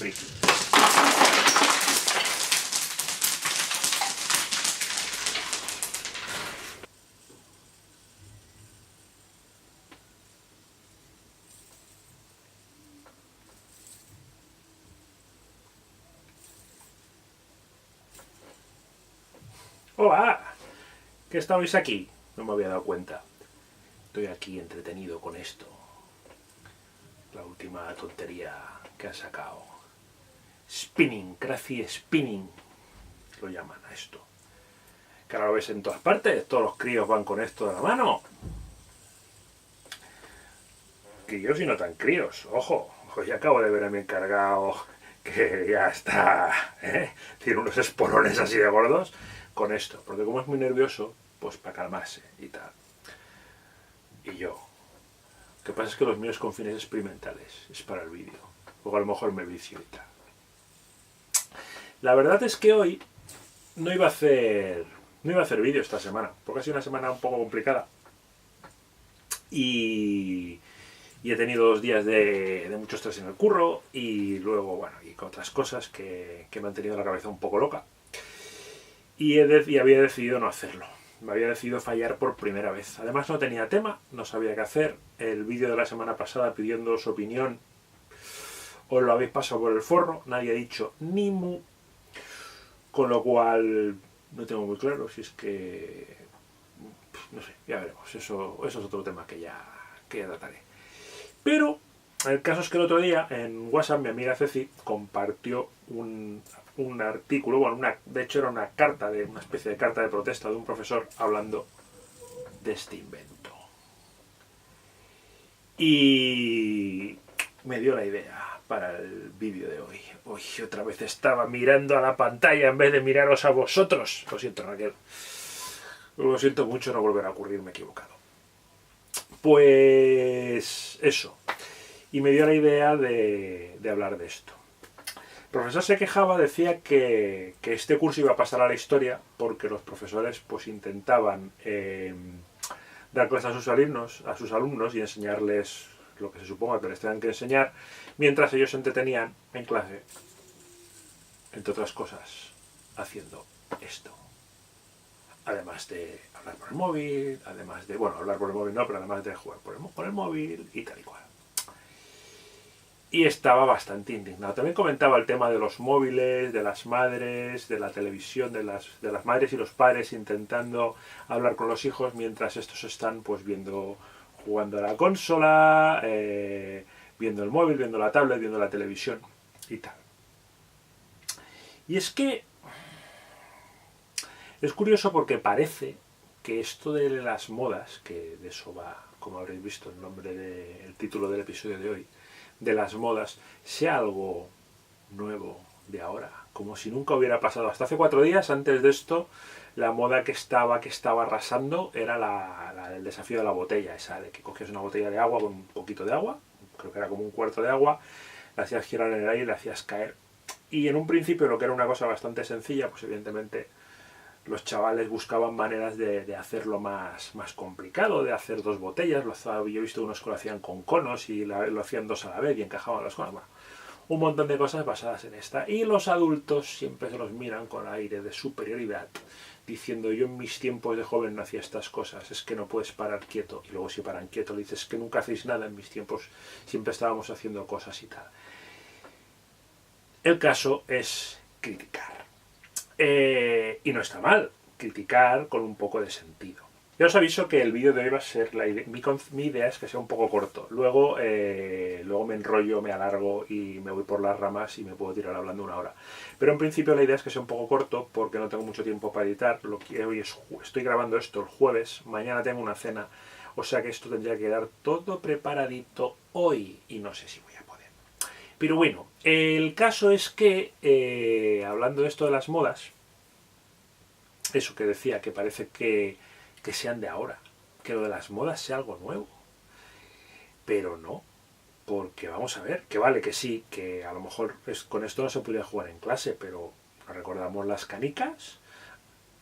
friki. ¡Hola! ¿Qué estabais aquí? No me había dado cuenta. Estoy aquí entretenido con esto. La última tontería que han sacado. Spinning, Crazy Spinning. Lo llaman a esto. Que ahora lo ves en todas partes. Todos los críos van con esto de la mano. Críos y no tan críos. Ojo, hoy acabo de ver a mi encargado que ya está, tiene unos espolones así de gordos con esto, porque como es muy nervioso, pues para calmarse y tal. Y yo, lo que pasa es que los míos con fines experimentales, es para el vídeo, luego a lo mejor me vicio y tal. La verdad es que hoy no iba a hacer vídeo esta semana, porque ha sido una semana un poco complicada. Y he tenido 2 días de mucho estrés en el curro y luego, bueno, y con otras cosas que me han tenido la cabeza un poco loca. Y había decidido no hacerlo. Me había decidido fallar por primera vez. Además no tenía tema, no sabía qué hacer. El vídeo de la semana pasada pidiendo su opinión os lo habéis pasado por el forro. Nadie ha dicho ni mu. Con lo cual no tengo muy claro si es que... no sé, ya veremos. Eso es otro tema que ya trataré. Pero el caso es que el otro día en WhatsApp mi amiga Ceci compartió un artículo, bueno, de hecho era una especie de carta de protesta de un profesor hablando de este invento. Y me dio la idea para el vídeo de hoy. Hoy otra vez estaba mirando a la pantalla en vez de miraros a vosotros. Lo siento, Raquel. Lo siento mucho, no volverá a ocurrir, me he equivocado. Pues eso. Y me dio la idea de hablar de esto. El profesor se quejaba, decía que este curso iba a pasar a la historia porque los profesores pues intentaban dar clases a sus alumnos y enseñarles lo que se suponga que les tengan que enseñar, mientras ellos se entretenían en clase, entre otras cosas, haciendo esto. Además de hablar por el móvil, además de, bueno, hablar por el móvil no, pero además de jugar por el móvil y tal y cual. Y estaba bastante indignado. También comentaba el tema de los móviles, de las madres, de la televisión, de las madres y los padres intentando hablar con los hijos mientras estos están pues jugando a la consola, viendo el móvil, viendo la tablet, viendo la televisión y tal. Y es que es curioso porque parece que esto de las modas, que de eso va, como habréis visto el título del episodio de hoy, de las modas, sea algo nuevo de ahora, como si nunca hubiera pasado. Hasta hace 4 días, antes de esto, la moda que estaba arrasando era el desafío de la botella, esa de que cogías una botella de agua con un poquito de agua, creo que era como un cuarto de agua, la hacías girar en el aire y la hacías caer. Y en un principio, lo que era una cosa bastante sencilla, pues evidentemente los chavales buscaban maneras de hacerlo más complicado, de hacer 2 botellas. Yo he visto unos que lo hacían con conos y lo hacían 2 a la vez y encajaban las conos. Bueno, un montón de cosas basadas en esta. Y los adultos siempre se los miran con aire de superioridad, diciendo: yo en mis tiempos de joven no hacía estas cosas, es que no puedes parar quieto. Y luego si paran quieto le dices: que nunca hacéis nada, en mis tiempos siempre estábamos haciendo cosas y tal. El caso es criticar. Y no está mal criticar con un poco de sentido. Ya os aviso que el vídeo de hoy va a ser mi idea es que sea un poco corto. Luego me enrollo, me alargo y me voy por las ramas y me puedo tirar hablando 1 hora. Pero en principio la idea es que sea un poco corto porque no tengo mucho tiempo para editar. Estoy grabando esto el jueves, mañana tengo una cena, o sea que esto tendría que quedar todo preparadito hoy y no sé si voy a poder. Pero bueno, el caso es que, hablando de esto de las modas, eso que decía, que parece que sean de ahora, que lo de las modas sea algo nuevo. Pero no, porque vamos a ver, que vale que sí, que a lo mejor con esto no se podía jugar en clase, pero recordamos las canicas,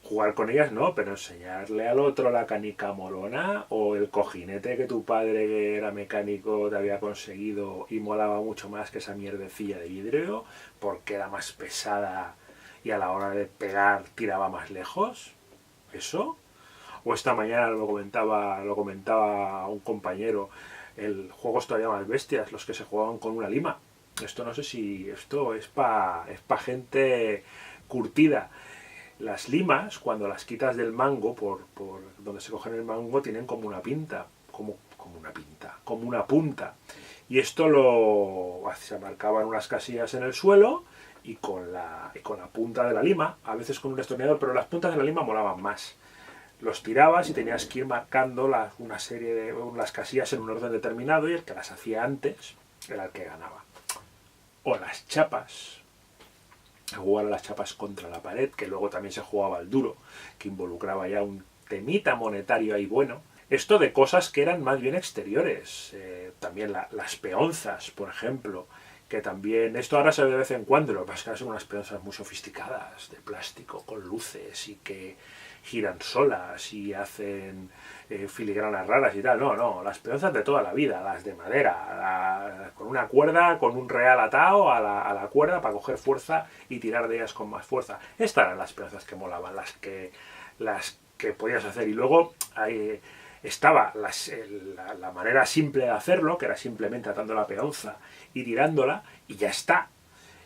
jugar con ellas no, pero enseñarle al otro la canica molona o el cojinete que tu padre, que era mecánico, te había conseguido y molaba mucho más que esa mierdecilla de vidrio porque era más pesada y a la hora de pegar tiraba más lejos. ¿Eso? O esta mañana lo comentaba un compañero, el juegos todavía más bestias, los que se jugaban con una lima. Esto no sé si esto es pa gente curtida. Las limas, cuando las quitas del mango, por donde se cogen el mango, tienen como una pinta, como una pinta, como una punta. Y esto se marcaban unas casillas en el suelo y con la punta de la lima, a veces con un destornillador, pero las puntas de la lima molaban más. Los tirabas y tenías que ir marcando una serie de las casillas en un orden determinado y el que las hacía antes era el que ganaba. O las chapas, jugar a las chapas contra la pared, que luego también se jugaba al duro, que involucraba ya un temita monetario ahí bueno. Esto de cosas que eran más bien exteriores. También las peonzas, por ejemplo, que también, esto ahora se ve de vez en cuando, lo que pasa es que ahora son unas peonzas muy sofisticadas, de plástico, con luces y que giran solas y hacen filigranas raras y tal. No, las peonzas de toda la vida, las de madera, con una cuerda, con un real atado a la cuerda para coger fuerza y tirar de ellas con más fuerza. Estas eran las peonzas que molaban, las que podías hacer. Y luego estaba la manera simple de hacerlo, que era simplemente atando la peonza y tirándola, y ya está.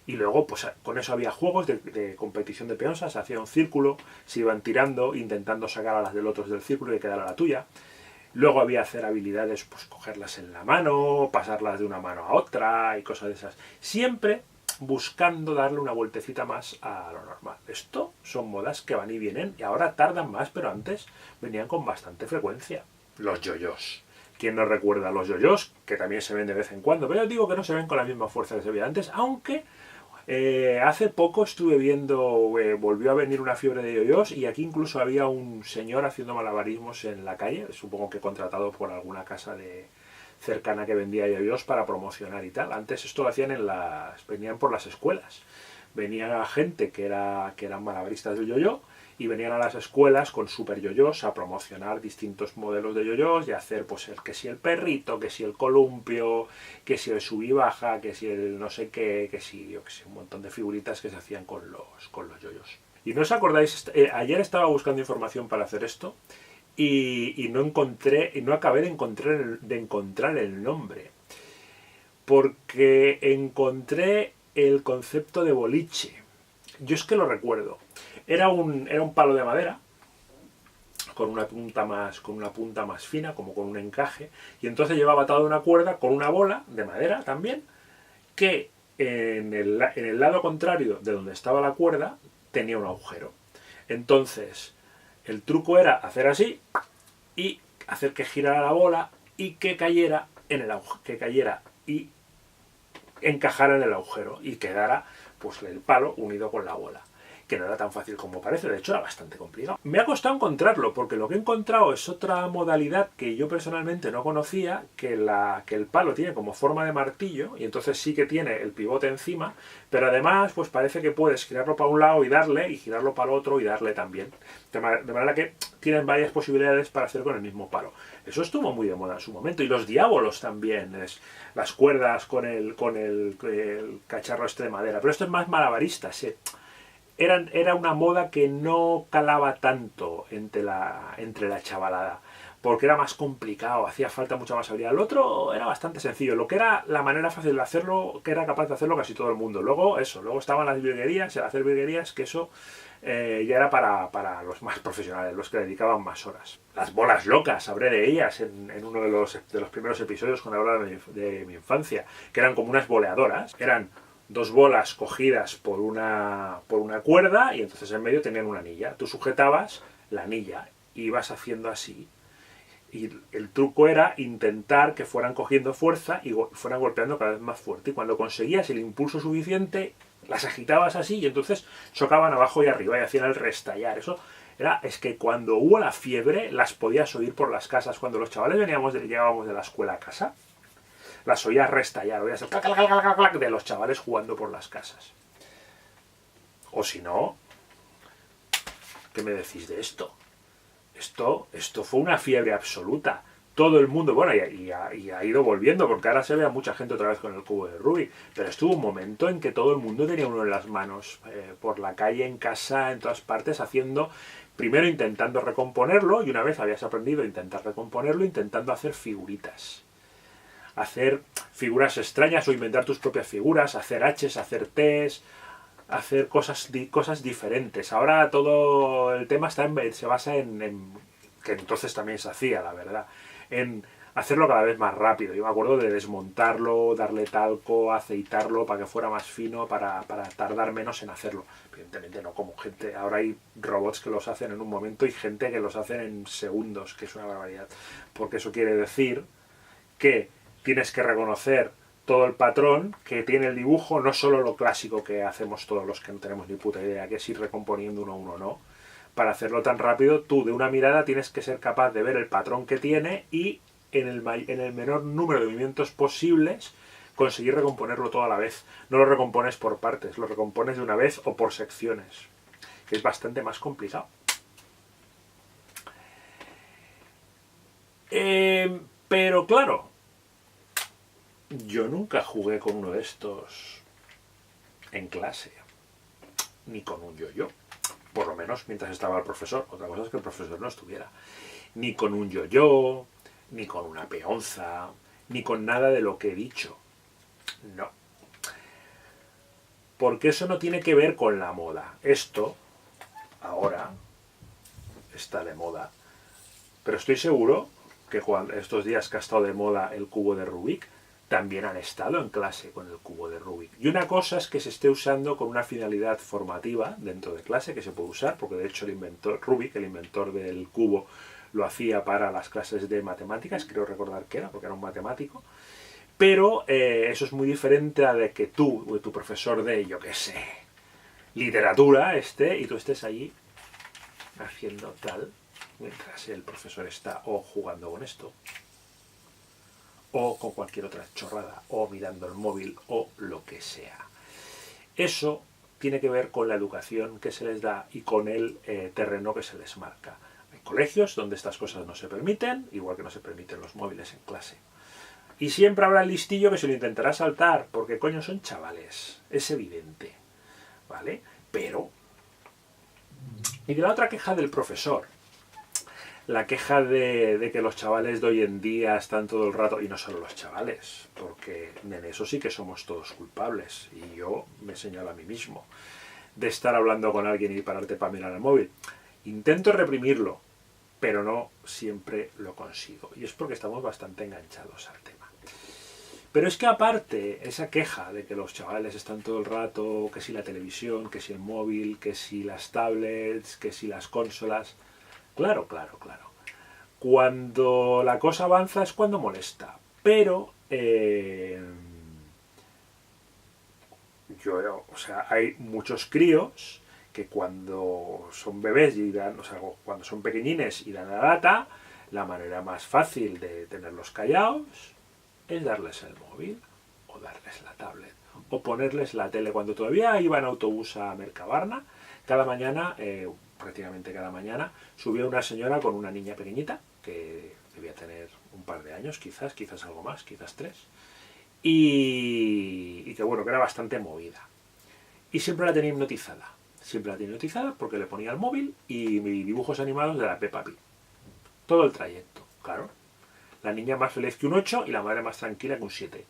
Y luego, pues con eso había juegos de competición de peonzas, se hacía un círculo, se iban tirando, intentando sacar a las del otro del círculo y quedara la tuya. Luego había hacer habilidades, pues cogerlas en la mano, pasarlas de una mano a otra y cosas de esas. Siempre buscando darle una vueltecita más a lo normal. Esto son modas que van y vienen y ahora tardan más, pero antes venían con bastante frecuencia. Los yoyos. ¿Quién no recuerda los yoyos? Que también se ven de vez en cuando, pero yo digo que no se ven con la misma fuerza que se veía antes, aunque hace poco estuve viendo, volvió a venir una fiebre de yoyos y aquí incluso había un señor haciendo malabarismos en la calle, supongo que contratado por alguna casa cercana que vendía yoyos para promocionar y tal. Antes esto lo hacían venían por las escuelas. Venía gente que eran malabaristas del yoyo y venían a las escuelas con super yoyos a promocionar distintos modelos de yoyos y a hacer pues que si el perrito, que si el columpio, que si el sub y baja, que si el no sé qué, que si yo que sé, un montón de figuritas que se hacían con los yoyos. Y no os acordáis, ayer estaba buscando información para hacer esto y no acabé de encontrar el nombre, porque encontré el concepto de boliche. Yo es que lo recuerdo. Era un palo de madera con una punta más fina, como con un encaje, y entonces llevaba atado una cuerda con una bola de madera también, que en el lado contrario de donde estaba la cuerda tenía un agujero. Entonces, el truco era hacer así y hacer que girara la bola y que cayera en el agujero, que cayera y encajara en el agujero y quedara pues el palo unido con la bola, que no era tan fácil como parece, de hecho era bastante complicado. Me ha costado encontrarlo, porque lo que he encontrado es otra modalidad que yo personalmente no conocía, que el palo tiene como forma de martillo, y entonces sí que tiene el pivote encima, pero además pues parece que puedes girarlo para un lado y darle, y girarlo para el otro y darle también. De manera que tienes varias posibilidades para hacer con el mismo palo. Eso estuvo muy de moda en su momento, y los diábolos también, las cuerdas con el cacharro este de madera, pero esto es más malabarista, sí. Era una moda que no calaba tanto entre la chavalada, porque era más complicado, hacía falta mucha más habilidad. El otro era bastante sencillo, lo que era la manera fácil de hacerlo, que era capaz de hacerlo casi todo el mundo. Luego estaban las virguerías, el hacer virguerías, que eso ya era para los más profesionales, los que dedicaban más horas. Las bolas locas, hablé de ellas en uno de los primeros episodios cuando hablaba de mi infancia, que eran como unas boleadoras, eran dos bolas cogidas por una cuerda y entonces en medio tenían una anilla. Tú sujetabas la anilla y ibas haciendo así. Y el truco era intentar que fueran cogiendo fuerza y fueran golpeando cada vez más fuerte. Y cuando conseguías el impulso suficiente, las agitabas así y entonces chocaban abajo y arriba y hacían el restallar. Es que cuando hubo la fiebre, las podías oír por las casas. Cuando los chavales llegábamos de la escuela a casa, las oías restallar, oías el clac, clac, clac, clac, clac de los chavales jugando por las casas. O si no, ¿qué me decís de esto? Esto fue una fiebre absoluta. Todo el mundo, bueno, y ha ido volviendo, porque ahora se ve a mucha gente otra vez con el cubo de Rubik, pero estuvo un momento en que todo el mundo tenía uno en las manos, por la calle, en casa, en todas partes, haciendo, primero intentando recomponerlo, y una vez habías aprendido a intentar recomponerlo, intentando hacer figuritas. Hacer figuras extrañas o inventar tus propias figuras, hacer H's, hacer T's, hacer cosas diferentes. Ahora todo el tema se basa en que entonces también se hacía, la verdad, en hacerlo cada vez más rápido. Yo me acuerdo de desmontarlo, darle talco, aceitarlo para que fuera más fino, para tardar menos en hacerlo. Evidentemente no como gente, ahora hay robots que los hacen en un momento y gente que los hacen en segundos, que es una barbaridad. Porque eso quiere decir que tienes que reconocer todo el patrón que tiene el dibujo, no solo lo clásico que hacemos todos los que no tenemos ni puta idea, que es ir recomponiendo uno a uno, no. Para hacerlo tan rápido, tú de una mirada tienes que ser capaz de ver el patrón que tiene y en el menor número de movimientos posibles conseguir recomponerlo todo a la vez. No lo recompones por partes, lo recompones de una vez o por secciones, que es bastante más complicado. Pero claro, yo nunca jugué con uno de estos en clase, ni con un yo-yo. Por lo menos mientras estaba el profesor. Otra cosa es que el profesor no estuviera. Ni con un yo-yo, ni con una peonza, ni con nada de lo que he dicho. No. Porque eso no tiene que ver con la moda. Esto, ahora, está de moda. Pero estoy seguro que estos días que ha estado de moda el cubo de Rubik, también han estado en clase con el cubo de Rubik. Y una cosa es que se esté usando con una finalidad formativa dentro de clase, que se puede usar, porque de hecho el inventor Rubik, el inventor del cubo, lo hacía para las clases de matemáticas, creo recordar que era, porque era un matemático. Pero eso es muy diferente a de que tú, o tu profesor de, yo qué sé, literatura, y tú estés allí haciendo tal, mientras el profesor está o jugando con esto, o con cualquier otra chorrada, o mirando el móvil, o lo que sea. Eso tiene que ver con la educación que se les da y con el terreno que se les marca. Hay colegios donde estas cosas no se permiten, igual que no se permiten los móviles en clase. Y siempre habrá el listillo que se lo intentará saltar, porque coño son chavales, es evidente, ¿vale? Pero... Y de la otra queja del profesor, la queja de que los chavales de hoy en día están todo el rato, y no solo los chavales, porque en eso sí que somos todos culpables, y yo me señalo a mí mismo, de estar hablando con alguien y pararte para mirar el móvil. Intento reprimirlo, pero no siempre lo consigo, y es porque estamos bastante enganchados al tema. Pero es que aparte, esa queja de que los chavales están todo el rato, que si la televisión, que si el móvil, que si las tablets, que si las consolas... Claro. Cuando la cosa avanza es cuando molesta. Pero hay muchos críos que cuando son bebés y dan, cuando son pequeñines y dan la lata, la manera más fácil de tenerlos callados es darles el móvil o darles la tablet o ponerles la tele. Cuando todavía iba en autobús a Mercabarna, cada mañana, prácticamente cada mañana, subía una señora con una niña pequeñita, que debía tener un par de años, quizás algo más, quizás 3, y que bueno, que era bastante movida. Y siempre la tenía hipnotizada porque le ponía el móvil y dibujos animados de la Peppa Pig. Todo el trayecto, claro. La niña más feliz que un 8 y la madre más tranquila que un 7.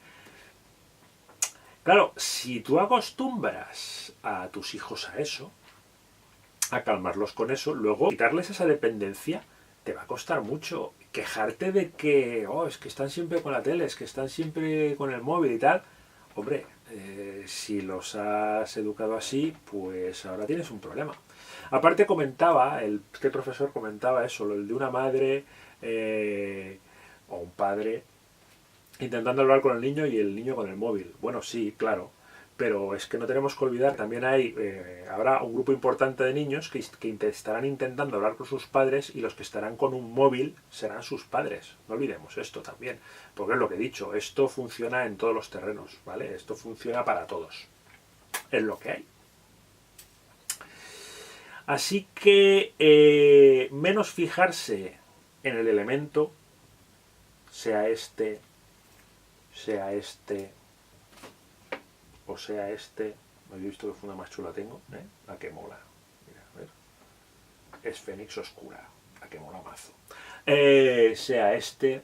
Claro, si tú acostumbras a tus hijos a eso, a calmarlos con eso, luego quitarles esa dependencia te va a costar mucho. Quejarte de que, es que están siempre con la tele, es que están siempre con el móvil y tal. Hombre, si los has educado así, pues ahora tienes un problema. Aparte comentaba, este profesor comentaba eso, el de una madre o un padre intentando hablar con el niño y el niño con el móvil. Bueno, sí, claro, pero es que no tenemos que olvidar, también habrá un grupo importante de niños que estarán intentando hablar con sus padres y los que estarán con un móvil serán sus padres. No olvidemos esto también, porque es lo que he dicho, esto funciona en todos los terrenos, ¿vale? Esto funciona para todos. Es lo que hay. Así que menos fijarse en el elemento, sea este o sea este. ¿Habéis visto qué funda más chula tengo? La que mola. Mira, a ver. Es Fénix Oscura. La que mola mazo. Sea este.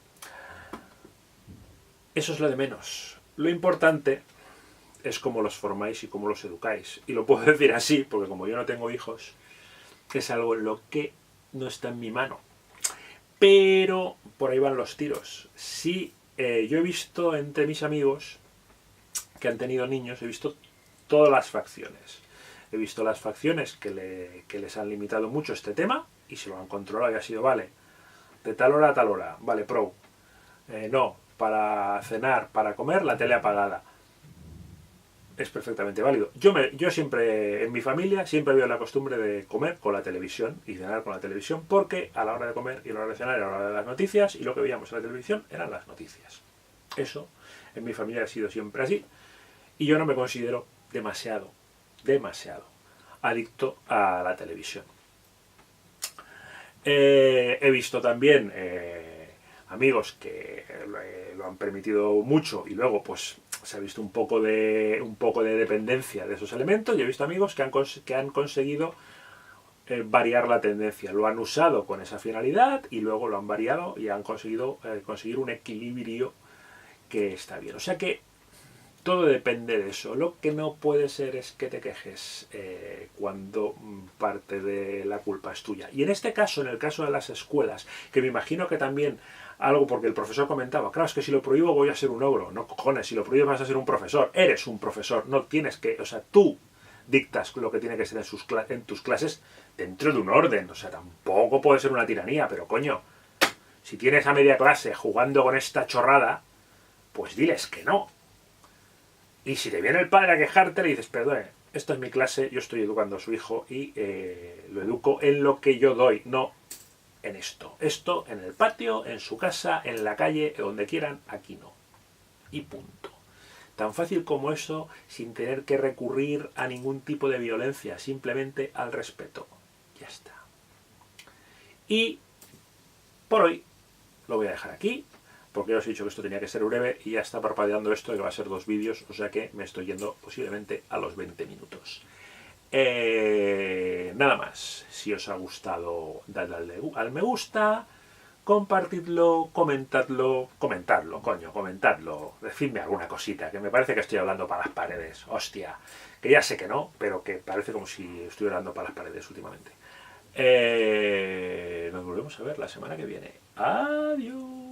Eso es lo de menos. Lo importante es cómo los formáis y cómo los educáis. Y lo puedo decir así, porque como yo no tengo hijos, es algo en lo que no está en mi mano. Pero por ahí van los tiros. Sí, yo he visto entre mis amigos que han tenido niños, he visto todas las facciones. He visto las facciones que les han limitado mucho este tema y se lo han controlado y ha sido, vale, de tal hora a tal hora, vale, pro. No, para cenar, para comer, la tele apagada. Es perfectamente válido. Yo siempre, en mi familia, siempre había la costumbre de comer con la televisión y cenar con la televisión, porque a la hora de comer y a la hora de cenar era la hora de las noticias y lo que veíamos en la televisión eran las noticias. Eso en mi familia ha sido siempre así y yo no me considero demasiado adicto a la televisión. He visto también amigos que lo han permitido mucho y luego pues se ha visto un poco de dependencia de esos elementos, y he visto amigos que han conseguido variar la tendencia. Lo han usado con esa finalidad y luego lo han variado y han conseguido conseguir un equilibrio que está bien. O sea que todo depende de eso. Lo que no puede ser es que te quejes cuando parte de la culpa es tuya. Y en este caso, en el caso de las escuelas, que me imagino que también algo, porque el profesor comentaba, claro, es que si lo prohíbo voy a ser un ogro. No, cojones, si lo prohíbes vas a ser un profesor. Eres un profesor, no tienes que, o sea, tú dictas lo que tiene que ser en tus clases dentro de un orden. O sea, tampoco puede ser una tiranía, pero coño, si tienes a media clase jugando con esta chorrada, pues diles que no. Y si te viene el padre a quejarte, le dices, perdone, esto es mi clase, yo estoy educando a su hijo y lo educo en lo que yo doy, no en esto. Esto en el patio, en su casa, en la calle, donde quieran, aquí no. Y punto. Tan fácil como eso, sin tener que recurrir a ningún tipo de violencia, simplemente al respeto. Ya está. Y por hoy lo voy a dejar aquí, porque ya os he dicho que esto tenía que ser breve y ya está parpadeando esto, que va a ser 2 vídeos, o sea que me estoy yendo posiblemente a los 20 minutos. Nada más. Si os ha gustado, dadle al me gusta, compartidlo, comentadlo, decidme alguna cosita, que me parece que estoy hablando para las paredes, hostia, que ya sé que no, pero que parece como si estuviera hablando para las paredes últimamente. Nos volvemos a ver la semana que viene. Adiós.